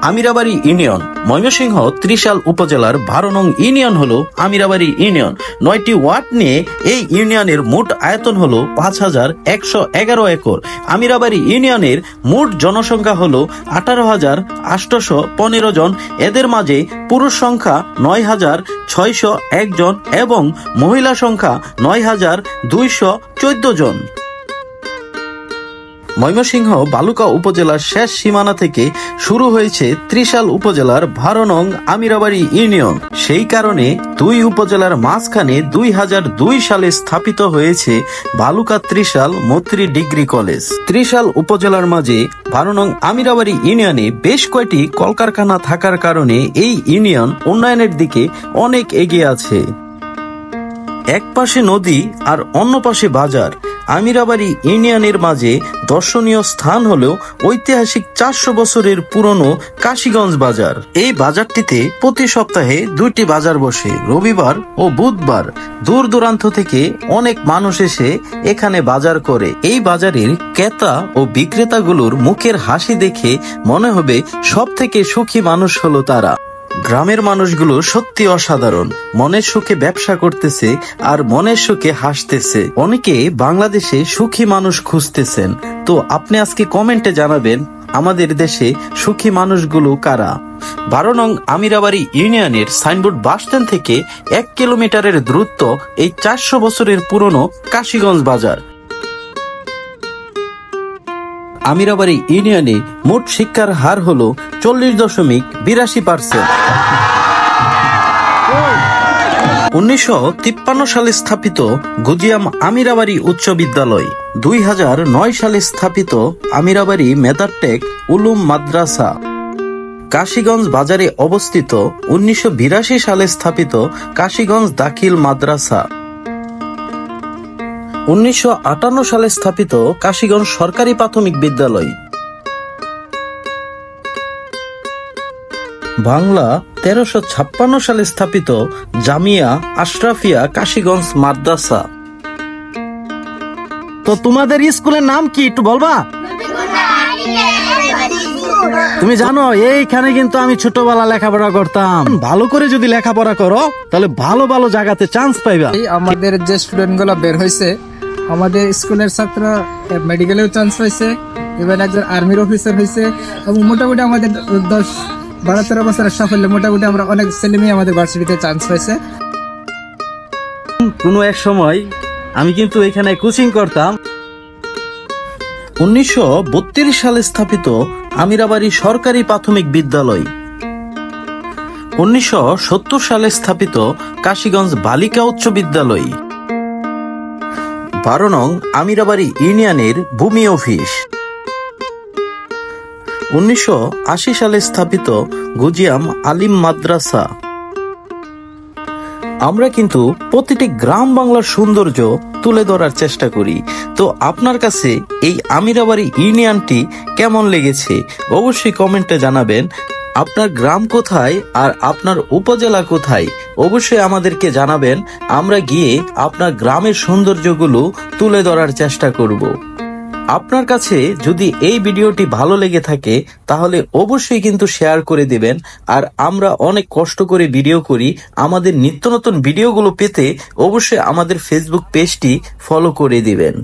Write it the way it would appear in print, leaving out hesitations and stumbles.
আমিরাবাড়ি union Mymensingh Trishal উপজেলার 12 নং union হলো আমিরাবাড়ি ইউনিয়ন। 9টি ওয়ার্ড নিয়ে এই ইউনিয়নের মোট আয়তন হলো 5111 একর। আমিরাবাড়ি ইউনিয়নের মোট জনসংখ্যা হলো 18,815 জন। এদের মাঝে পুরুষ সংখ্যা 9,601 জন এবং মহিলা সংখ্যা 9,214 জন। ময়মনসিংহ বালুকা উপজেলার শেষ সীমানা থেকে শুরু হয়েছে ত্রিশাল উপজেলার 12 নং আমিরাবাড়ি ইউনিয়ন। সেই কারণে দুই উপজেলার মাঝখানে 2002 সালে স্থাপিত হয়েছে বালুকা ত্রিশাল মৈত্রী ডিগ্রি কলেজ। ত্রিশাল উপজেলার মাঝে 12 নং আমিরাবাড়ি ইউনিয়নে বেশ কয়েকটি কলকারখানা থাকার কারণে এই ইউনিয়ন উন্নয়নের দিকে অনেক এগিয়ে আছে। এক পাশে নদী আর অন্য পাশে বাজার। আমিরাবাড়ি ইউনিয়নের মাঝে দর্শনীয় স্থান হলো ঐতিহাসিক 400 বছরের পুরনো কাশীগঞ্জ বাজার। এই বাজারটিতে প্রতি সপ্তাহে 2টি বাজার বসে, রবিবার ও বুধবার। দূর দূরান্ত থেকে অনেক মানুষ এসে এখানে বাজার করে। এই বাজারের ক্রেতা ও বিক্রেতাগুলোর মুখের হাসি দেখে মনে হবে সব থেকে সুখী মানুষ হলো তারা। গ্রামের মানুষগুলো সত্যি অসাধারণ, মনের সুখে ব্যবসা করতেছে আর মনের সুখে হাসতেছে। অনেকে বাংলাদেশে সুখী মানুষ খুঁজতেছেন, তো আপনি আজকে কমেন্টে জানাবেন আমাদের দেশে সুখী মানুষগুলো কারা। 12 নং আমিরাবাড়ি ইউনিয়নের সাইনবোর্ড বাসস্ট্যান্ড থেকে 1 কিলোমিটারের দূরত্ব এই 400 বছরের পুরনো কাশীগঞ্জ বাজার। আমিরাবাড়ি ইউনিয়নে মোট শিক্ষার হার হলো 40.82%। 1953 সালে স্থাপিত গুজিয়াম আমিরাবাড়ি উচ্চ বিদ্যালয়, 2009 সালে স্থাপিত আমিরাবাড়ি মেধাটেক উলুম মাদ্রাসা। কাশীগঞ্জ বাজারে অবস্থিত 1982 সালে স্থাপিত কাশীগঞ্জ দাখিল মাদ্রাসা। 1958 সালে স্থাপিত কাশীগঞ্জ সরকারি প্রাথমিক বিদ্যালয়। বাংলা 1356 সালে স্থাপিত জামিয়া আশরাফিয়া কাশীগঞ্জ মাদ্রাসা। তো তোমাদের স্কুলের নাম কি একটু বলবা? তুমি জানো এইখানে কিন্তু আমি ছোটবেলা লেখাপড়া করতাম। ভালো করে যদি লেখাপড়া করো তাহলে ভালো ভালো জায়গাতে চান্স পাইবা। আমাদের যে স্টুডেন্ট গুলো বের হয়েছে, আমাদের স্কুলের ছাত্র মেডিকেলেও চান্স পাইছে, এবার একজন আর্মির অফিসার হয়েছে এবং মোটামুটি আমাদের 10-12-13 বছরের সাফল্য মোটামুটি আমরা অনেক ছেলে মেয়ে আমাদের ভার্সিটিতে চান্স পাইছে। কোনো এক সময় আমি কিন্তু এখানে কোচিং করতাম। 1932 সালে স্থাপিত আমিরাবাড়ি সরকারি প্রাথমিক বিদ্যালয়। 1970 সালে স্থাপিত কাশীগঞ্জ বালিকা উচ্চ বিদ্যালয়। 12 নং আমিরাবাড়ি ইউনিয়নের ভূমি অফিস। 1980 সালে স্থাপিত গুজিয়াম আলিম মাদ্রাসা। আমরা কিন্তু প্রতিটি গ্রাম বাংলার সৌন্দর্য তুলে ধরার চেষ্টা করি। তো আপনার কাছে এই আমিরাবাড়ি ইউনিয়নটি কেমন লেগেছে অবশ্যই কমেন্টে জানাবেন। আপনার গ্রাম কোথায় আর আপনার উপজেলা কোথায় অবশ্যই আমাদেরকে জানাবেন। আমরা গিয়ে আপনার গ্রামের সৌন্দর্যগুলো তুলে ধরার চেষ্টা করব। আপনার কাছে যদি এই ভিডিওটি ভালো লেগে থাকে তাহলে অবশ্যই কিন্তু শেয়ার করে দিবেন। আর আমরা অনেক কষ্ট করে ভিডিও করি, আমাদের নিত্য নতুন ভিডিওগুলো পেতে অবশ্যই আমাদের ফেসবুক পেজটি ফলো করে দিবেন।